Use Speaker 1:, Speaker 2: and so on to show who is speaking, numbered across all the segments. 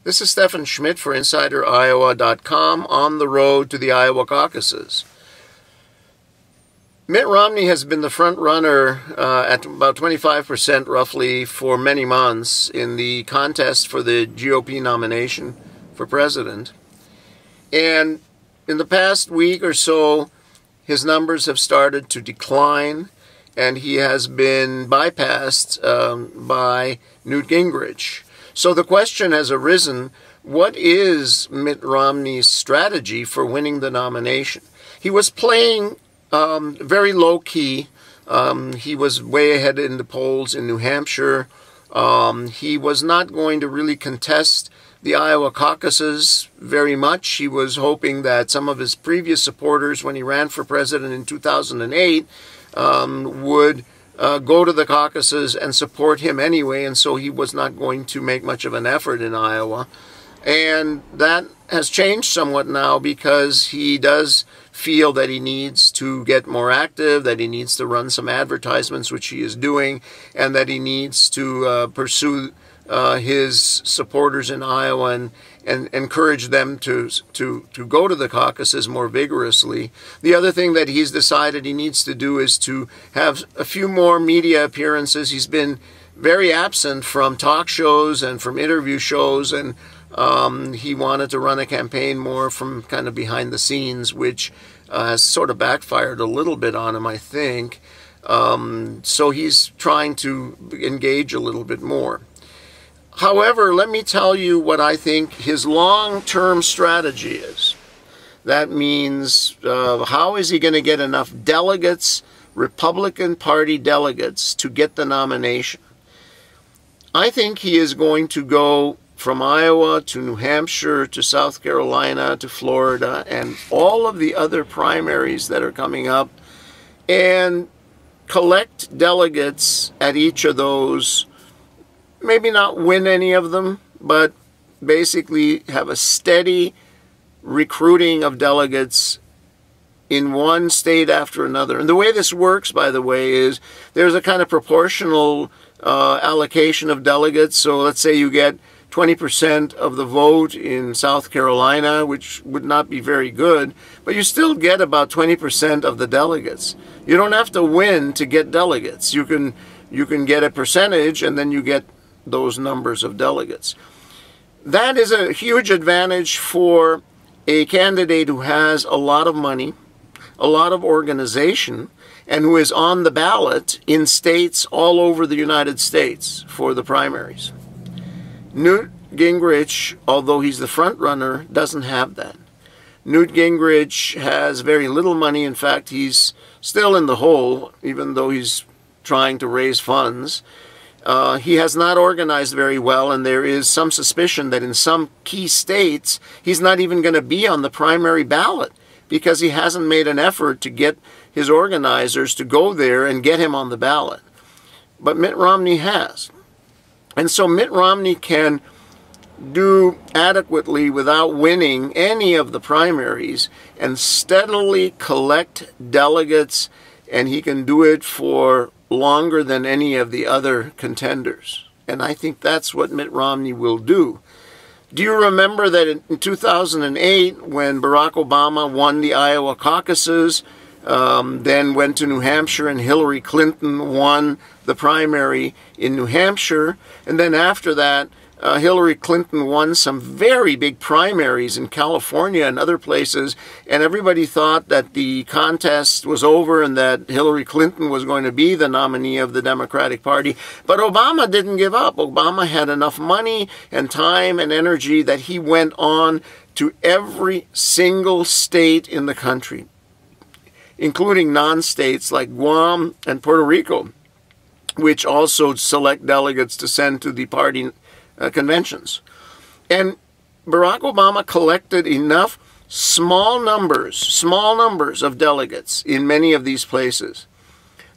Speaker 1: This is Stefan Schmidt for InsiderIowa.com on the road to the Iowa caucuses. Mitt Romney has been the front runner at about 25% roughly for many months in the contest for the GOP nomination for president. And in the past week or so, his numbers have started to decline, and he has been bypassed by Newt Gingrich. So the question has arisen, what is Mitt Romney's strategy for winning the nomination? He was playing very low-key. He was way ahead in the polls in New Hampshire. He was not going to really contest the Iowa caucuses very much. He was hoping that some of his previous supporters, when he ran for president in 2008, would go to the caucuses and support him anyway, and so he was not going to make much of an effort in Iowa. And that has changed somewhat now, because he does feel that he needs to get more active, that he needs to run some advertisements, which he is doing, and that he needs to pursue his supporters in Iowa and encourage them to go to the caucuses more vigorously. The other thing that he's decided he needs to do is to have a few more media appearances. He's been very absent from talk shows and from interview shows, and he wanted to run a campaign more from kind of behind the scenes, which has sort of backfired a little bit on him, I think. So he's trying to engage a little bit more. However, let me tell you what I think his long-term strategy is. That means, how is he going to get enough delegates, Republican Party delegates, to get the nomination? I think he is going to go from Iowa to New Hampshire to South Carolina to Florida and all of the other primaries that are coming up, and collect delegates at each of those. Maybe not win any of them, but basically have a steady recruiting of delegates in one state after another. And the way this works, by the way, is there's a kind of proportional allocation of delegates. So let's say you get 20% of the vote in South Carolina, which would not be very good, but you still get about 20% of the delegates. You don't have to win to get delegates. You can get a percentage, and then you get those numbers of delegates. That is a huge advantage for a candidate who has a lot of money, a lot of organization, and who is on the ballot in states all over the United States for the primaries. Newt Gingrich, although he's the front runner, doesn't have that. Newt Gingrich has very little money. In fact, he's still in the hole, even though he's trying to raise funds. He has not organized very well, and there is some suspicion that in some key states he's not even going to be on the primary ballot, because he hasn't made an effort to get his organizers to go there and get him on the ballot. But Mitt Romney has. And so Mitt Romney can do adequately without winning any of the primaries and steadily collect delegates, and he can do it for longer than any of the other contenders. And I think that's what Mitt Romney will do. Do you remember that in 2008, when Barack Obama won the Iowa caucuses, then went to New Hampshire, and Hillary Clinton won the primary in New Hampshire, and then after that, Hillary Clinton won some very big primaries in California and other places, and everybody thought that the contest was over and that Hillary Clinton was going to be the nominee of the Democratic Party. But Obama didn't give up. Obama had enough money and time and energy that he went on to every single state in the country, including non-states like Guam and Puerto Rico, which also select delegates to send to the party conventions. And Barack Obama collected enough small numbers of delegates in many of these places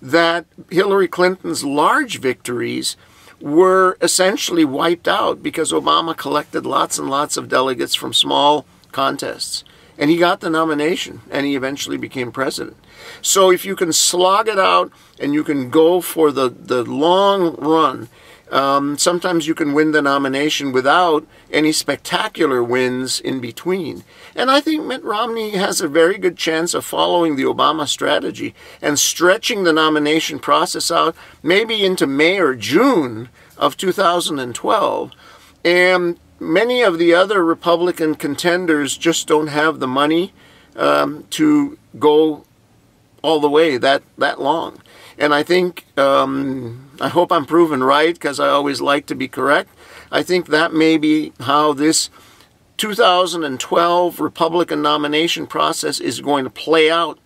Speaker 1: that Hillary Clinton's large victories were essentially wiped out, because Obama collected lots and lots of delegates from small contests. And he got the nomination, and he eventually became president. So if you can slog it out and you can go for the long run, Sometimes you can win the nomination without any spectacular wins in between. And I think Mitt Romney has a very good chance of following the Obama strategy and stretching the nomination process out maybe into May or June of 2012. And many of the other Republican contenders just don't have the money to go all the way that long. And I think, I hope I'm proven right, because I always like to be correct. I think that may be how this 2012 Republican nomination process is going to play out.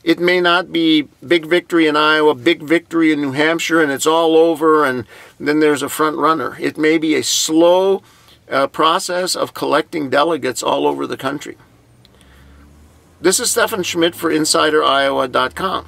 Speaker 1: It may not be big victory in Iowa, big victory in New Hampshire, and it's all over, and then there's a front runner. It may be a slow process of collecting delegates all over the country. This is Stefan Schmidt for InsiderIowa.com.